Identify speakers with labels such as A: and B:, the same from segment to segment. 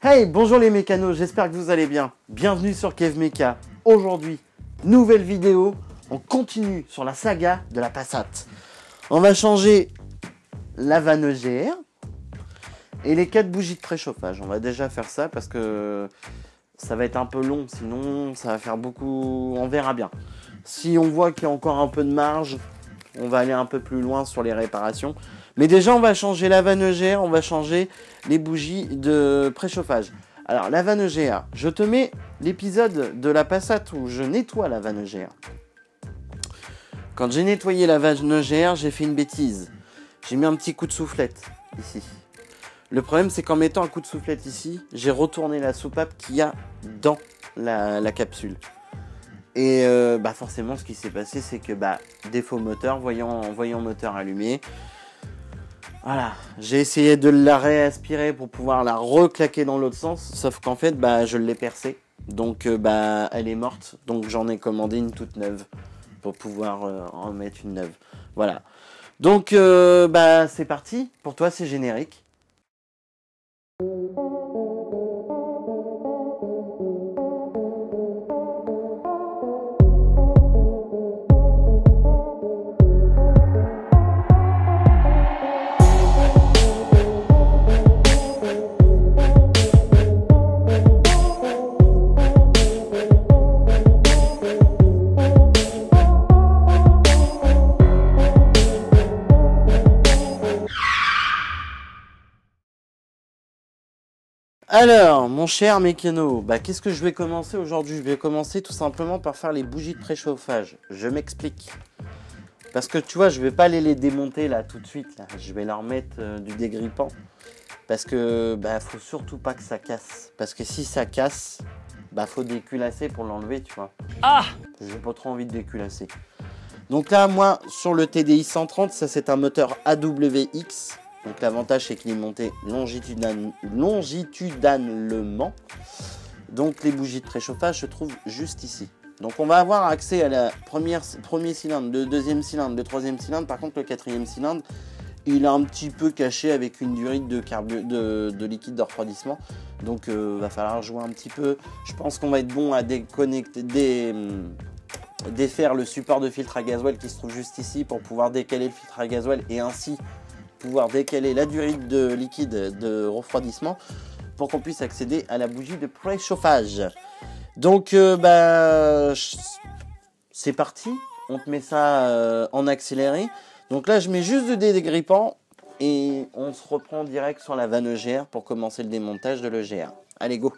A: Hey, bonjour les mécanos, j'espère que vous allez bien. Bienvenue sur Kev Mecha. Aujourd'hui, nouvelle vidéo. On continue sur la saga de la Passat. On va changer la vanne EGR et les 4 bougies de préchauffage. On va déjà faire ça parce que ça va être un peu long, sinon ça va faire beaucoup. On verra bien. Si on voit qu'il y a encore un peu de marge, on va aller un peu plus loin sur les réparations. Mais déjà, on va changer la vanne EGR, on va changer les bougies de préchauffage. Alors, la vanne EGR, je te mets l'épisode de la Passat où je nettoie la vanne EGR. Quand j'ai nettoyé la vanne EGR, j'ai fait une bêtise. J'ai mis un petit coup de soufflette ici. Le problème, c'est qu'en mettant un coup de soufflette ici, j'ai retourné la soupape qu'il y a dans la capsule. Et forcément, ce qui s'est passé, c'est que défaut moteur, voyant moteur allumé. Voilà, j'ai essayé de la réaspirer pour pouvoir la reclaquer dans l'autre sens, sauf qu'en fait, je l'ai percée. Donc, elle est morte. Donc, j'en ai commandé une toute neuve pour pouvoir en mettre une neuve. Voilà. Donc, c'est parti. Pour toi, c'est générique. Alors, mon cher mécano, qu'est-ce que je vais commencer aujourd'hui? Je vais commencer tout simplement par faire les bougies de préchauffage. Je m'explique. Parce que tu vois, je vais pas aller les démonter là tout de suite. Là. Je vais leur mettre du dégrippant. Parce que faut surtout pas que ça casse. Parce que si ça casse, faut déculasser pour l'enlever, tu vois. Ah! J'ai pas trop envie de déculasser. Donc là, moi, sur le TDI 130, ça c'est un moteur AWX. Donc l'avantage c'est qu'il est monté longitudinalement. Donc les bougies de préchauffage se trouvent juste ici. Donc on va avoir accès à la premier cylindre, le deuxième cylindre, le troisième cylindre. Par contre le quatrième cylindre, il est un petit peu caché avec une durite de liquide de refroidissement. Donc va falloir jouer un petit peu. Je pense qu'on va être bon à défaire le support de filtre à gasoil qui se trouve juste ici pour pouvoir décaler le filtre à gasoil et ainsi pouvoir décaler la durite de liquide de refroidissement pour qu'on puisse accéder à la bougie de préchauffage. Donc c'est parti, on te met ça en accéléré. Donc là je mets juste de dégrippant et on se reprend direct sur la vanne EGR pour commencer le démontage de l'EGR. Allez go.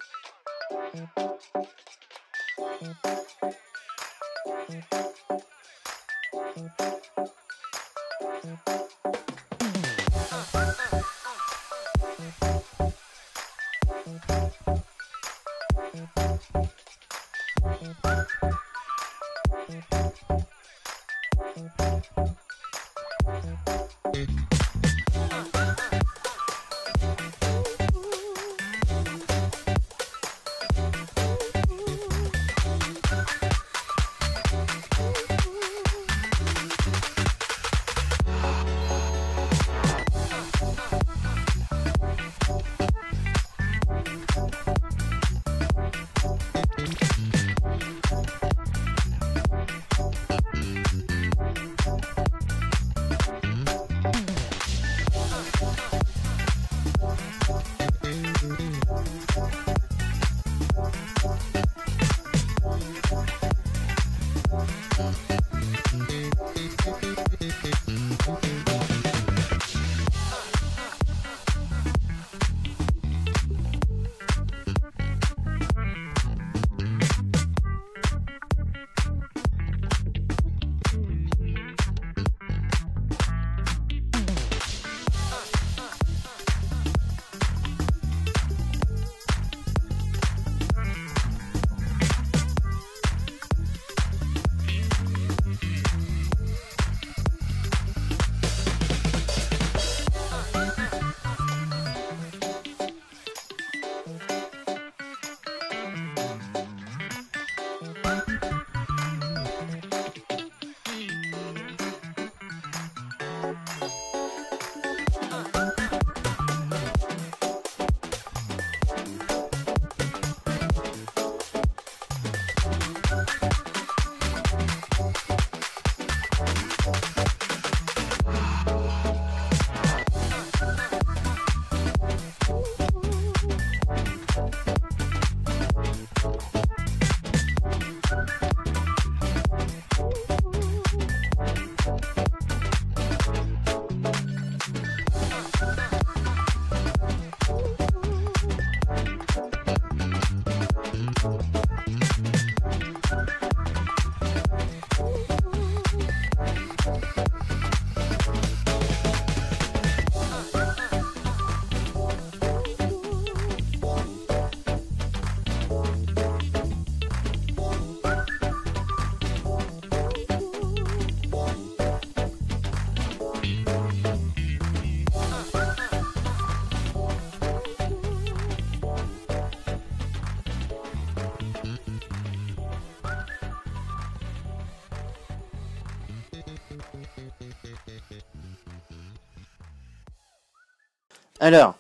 A: Alors,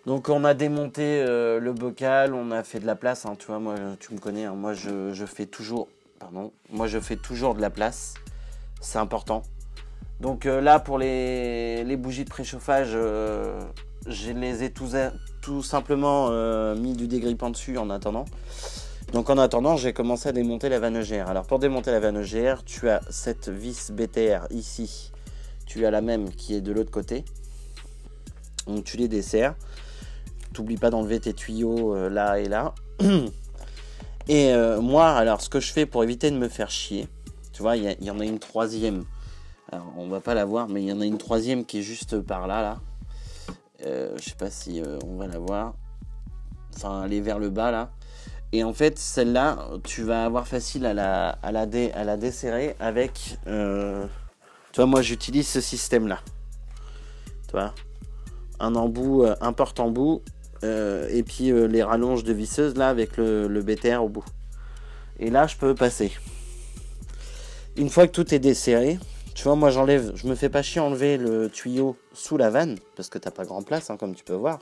A: donc on a démonté le bocal, on a fait de la place, hein, tu vois, moi tu me connais, hein, moi je fais toujours, de la place, c'est important. Donc là pour les bougies de préchauffage, je les ai tout simplement mis du dégrippant dessus en attendant. Donc en attendant, j'ai commencé à démonter la vanne EGR. Alors pour démonter la vanne EGR, tu as cette vis BTR ici, tu as la même qui est de l'autre côté. Donc tu les desserres. T'oublies pas d'enlever tes tuyaux là et là. Et moi, alors ce que je fais pour éviter de me faire chier, tu vois, il y en a une troisième. Alors on va pas la voir, mais il y en a une troisième qui est juste par là. Je sais pas si on va la voir. Enfin, elle est vers le bas là. Et en fait, celle-là, tu vas avoir facile à la desserrer avec... tu vois, moi j'utilise ce système-là. Tu vois, un embout, un porte-embout. Et puis les rallonges de visseuse là avec le BTR au bout. Et là je peux passer. Une fois que tout est desserré, tu vois, moi j'enlève, je me fais pas chier à enlever le tuyau sous la vanne parce que t'as pas grand place, hein, comme tu peux voir.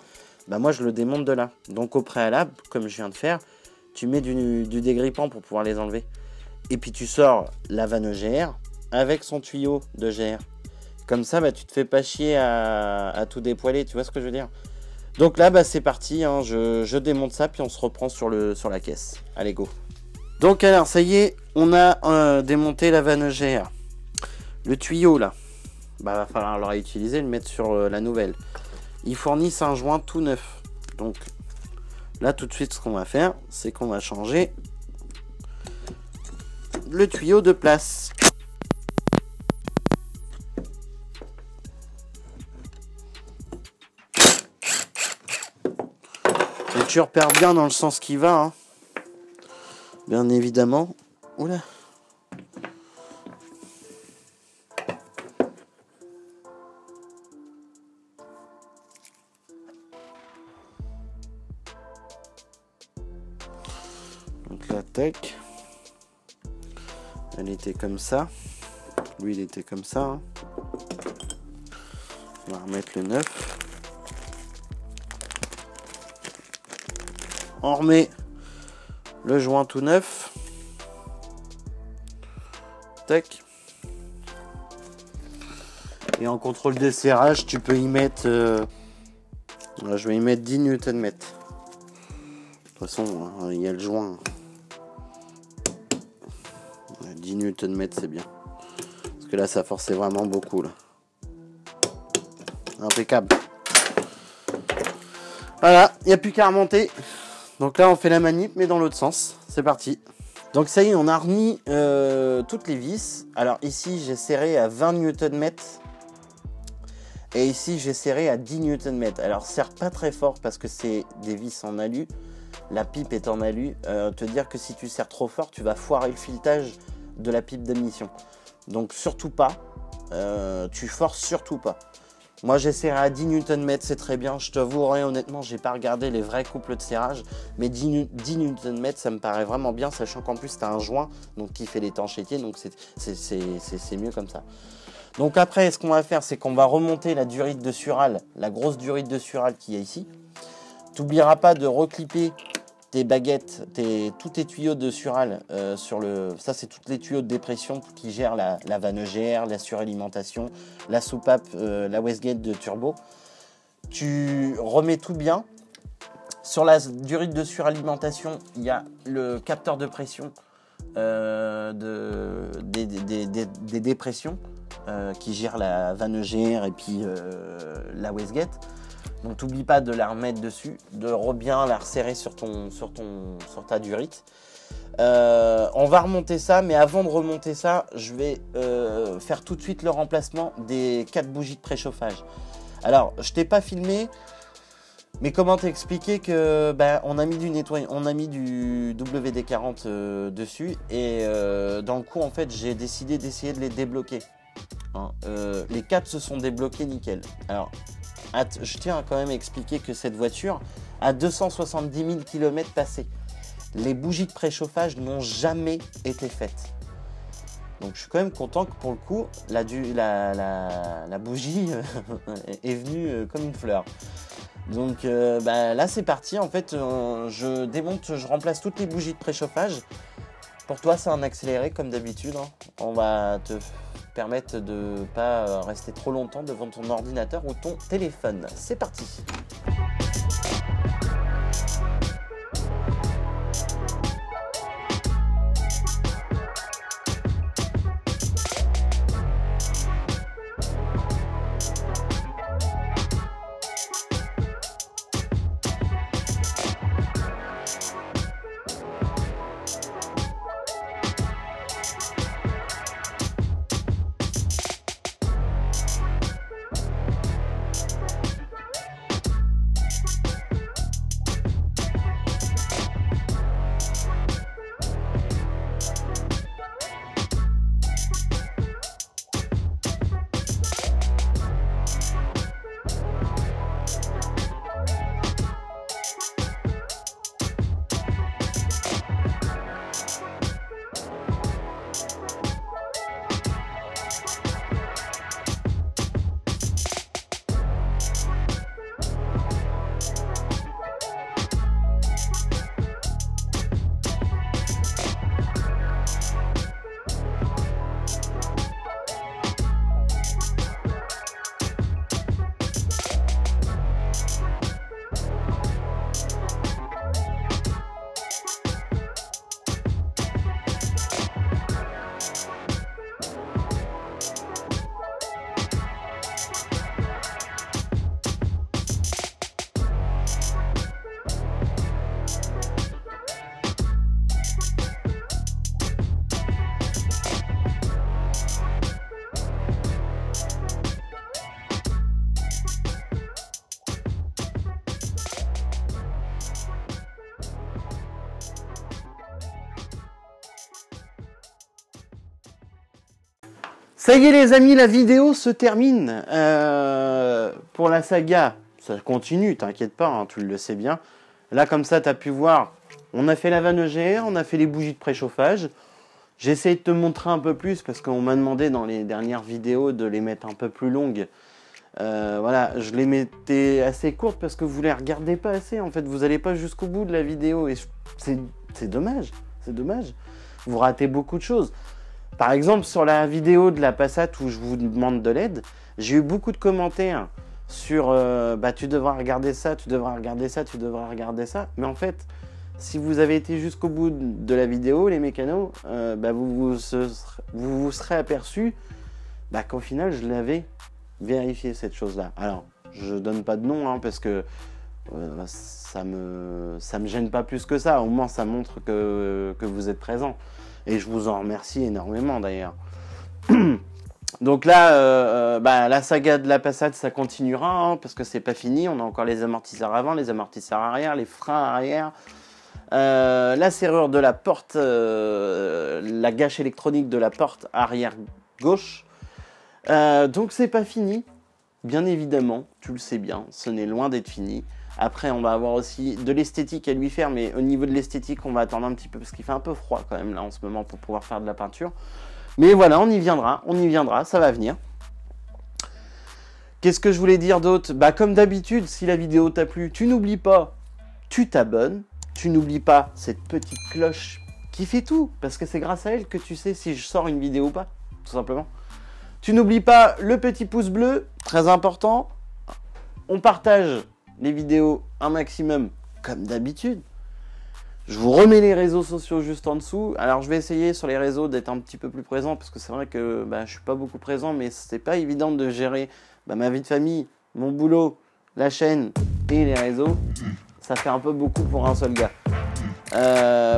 A: Bah moi je le démonte de là. Donc au préalable, comme je viens de faire, tu mets du dégrippant pour pouvoir les enlever. Et puis tu sors la vanne EGR avec son tuyau de GR. Comme ça, bah tu te fais pas chier à tout dépoiler, tu vois ce que je veux dire. Donc là, bah, c'est parti, hein, je démonte ça, puis on se reprend sur la caisse. Allez, go. Donc alors, ça y est, on a démonté la vanne EGR. Le tuyau, là, bah, va falloir le réutiliser, le mettre sur la nouvelle. Ils fournissent un joint tout neuf. Donc là, tout de suite, ce qu'on va faire, c'est qu'on va changer le tuyau de place. Et tu repères bien dans le sens qui va, hein. Bien évidemment. Oula. Donc là, tac. Elle était comme ça. Lui, il était comme ça, hein. On va remettre le neuf. On remet le joint tout neuf. Tac. Et en contrôle de serrage, tu peux y mettre... je vais y mettre 10 Nm. De toute façon, hein, il y a le joint. 10 Nm, c'est bien. Parce que là, ça forçait vraiment beaucoup, là. Impeccable. Voilà, il n'y a plus qu'à remonter. Donc là, on fait la manip, mais dans l'autre sens. C'est parti. Donc ça y est, on a remis toutes les vis. Alors ici, j'ai serré à 20 Nm. Et ici, j'ai serré à 10 Nm. Alors, serre pas très fort parce que c'est des vis en alu. La pipe est en alu. Te dire que si tu serres trop fort, tu vas foirer le filetage de la pipe d'émission. Donc surtout pas. Tu forces surtout pas. Moi j'ai serré à 10 Nm, c'est très bien. Je t'avouerai honnêtement, j'ai pas regardé les vrais couples de serrage. Mais 10 Nm, ça me paraît vraiment bien, sachant qu'en plus tu as un joint donc, qui fait l'étanchéité. Donc c'est mieux comme ça. Donc après, ce qu'on va faire, c'est qu'on va remonter la durite de Sural, la grosse durite de Sural qui est ici. Tu n'oublieras pas de reclipper tes baguettes, tous tes tuyaux de Sural sur le... Ça, c'est tous les tuyaux de dépression qui gèrent la vanne EGR, la suralimentation, la soupape, la Westgate de turbo. Tu remets tout bien. Sur la durite de suralimentation, il y a le capteur de pression des dépressions qui gère la vanne EGR et puis la Westgate. Donc t'oublie pas de la remettre dessus, de bien la resserrer sur ta durite. On va remonter ça, mais avant de remonter ça, je vais faire tout de suite le remplacement des 4 bougies de préchauffage. Alors, je t'ai pas filmé, mais comment t'expliquer que on a mis du WD-40 dessus et dans le coup en fait j'ai décidé d'essayer de les débloquer. Hein, les 4 se sont débloqués nickel. Alors je tiens à quand même expliquer que cette voiture a 270 000 km passés. Les bougies de préchauffage n'ont jamais été faites. Donc je suis quand même content que pour le coup, la bougie est venue comme une fleur. Donc là c'est parti, en fait je démonte, je remplace toutes les bougies de préchauffage. Pour toi c'est un accéléré comme d'habitude, hein. On va te permettre de ne pas rester trop longtemps devant ton ordinateur ou ton téléphone. C'est parti. Ça y est les amis, la vidéo se termine. Pour la saga, ça continue, t'inquiète pas, hein, tu le sais bien. Là comme ça, tu as pu voir, on a fait la vanne EGR, on a fait les bougies de préchauffage. J'ai essayé de te montrer un peu plus parce qu'on m'a demandé dans les dernières vidéos de les mettre un peu plus longues. Voilà, je les mettais assez courtes parce que vous les regardez pas assez. En fait, vous n'allez pas jusqu'au bout de la vidéo et c'est dommage, c'est dommage. Vous ratez beaucoup de choses. Par exemple, sur la vidéo de la Passat où je vous demande de l'aide, j'ai eu beaucoup de commentaires sur tu devras regarder ça, tu devras regarder ça, tu devras regarder ça. Mais en fait, si vous avez été jusqu'au bout de la vidéo, les mécanos, vous vous serez aperçu qu'au final, je l'avais vérifié cette chose-là. Alors, je donne pas de nom hein, parce que ça me gêne pas plus que ça. Au moins, ça montre que vous êtes présent. Et je vous en remercie énormément d'ailleurs. Donc là, la saga de la Passat, ça continuera hein, parce que c'est pas fini. On a encore les amortisseurs avant, les amortisseurs arrière, les freins arrière, la serrure de la porte, la gâche électronique de la porte arrière gauche. Donc c'est pas fini, bien évidemment, tu le sais bien, ce n'est loin d'être fini. Après, on va avoir aussi de l'esthétique à lui faire, mais au niveau de l'esthétique, on va attendre un petit peu parce qu'il fait un peu froid quand même là en ce moment pour pouvoir faire de la peinture. Mais voilà, on y viendra, ça va venir. Qu'est-ce que je voulais dire d'autre? Comme d'habitude, si la vidéo t'a plu, tu n'oublies pas, tu t'abonnes. Tu n'oublies pas cette petite cloche qui fait tout, parce que c'est grâce à elle que tu sais si je sors une vidéo ou pas, tout simplement. Tu n'oublies pas le petit pouce bleu, très important. On partage les vidéos un maximum, comme d'habitude. Je vous remets les réseaux sociaux juste en dessous. Alors, je vais essayer sur les réseaux d'être un petit peu plus présent, parce que c'est vrai que je suis pas beaucoup présent, mais c'est pas évident de gérer ma vie de famille, mon boulot, la chaîne et les réseaux. Ça fait un peu beaucoup pour un seul gars.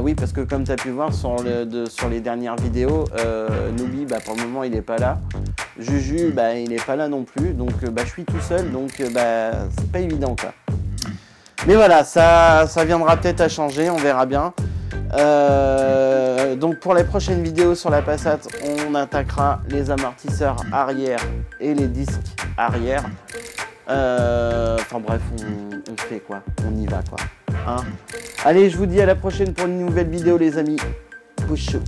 A: Oui, parce que comme tu as pu voir sur les dernières vidéos, Noobi, pour le moment, il n'est pas là. Juju, il n'est pas là non plus. Donc, je suis tout seul. Donc, c'est pas évident, quoi. Mais voilà, ça viendra peut-être à changer. On verra bien. Donc, pour les prochaines vidéos sur la Passat, on attaquera les amortisseurs arrière et les disques arrière. Enfin bref, on fait quoi, on y va quoi. Hein. Allez, je vous dis à la prochaine pour une nouvelle vidéo les amis. Pouchou.